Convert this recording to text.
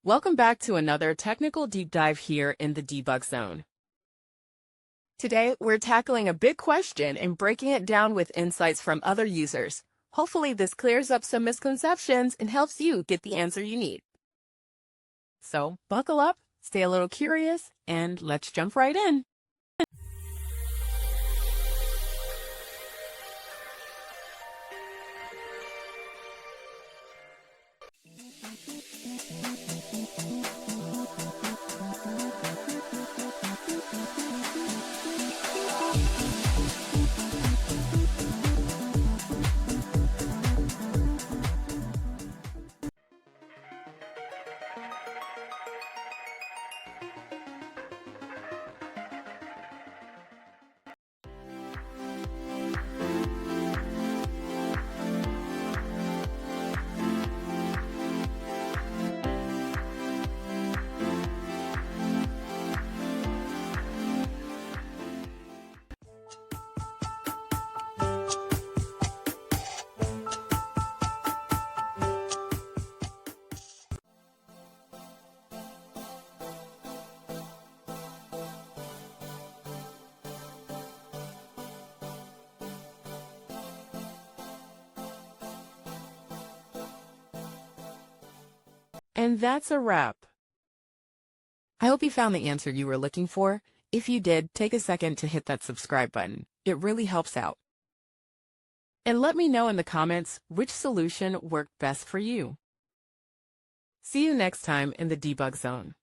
Welcome back to another technical deep dive here in the debug zone. Today, we're tackling a big question and breaking it down with insights from other users. Hopefully, this clears up some misconceptions and helps you get the answer you need. So, buckle up, stay a little curious, and let's jump right in. And that's a wrap. I hope you found the answer you were looking for. If you did, take a second to hit that subscribe button. It really helps out. And let me know in the comments which solution worked best for you. See you next time in the debug zone.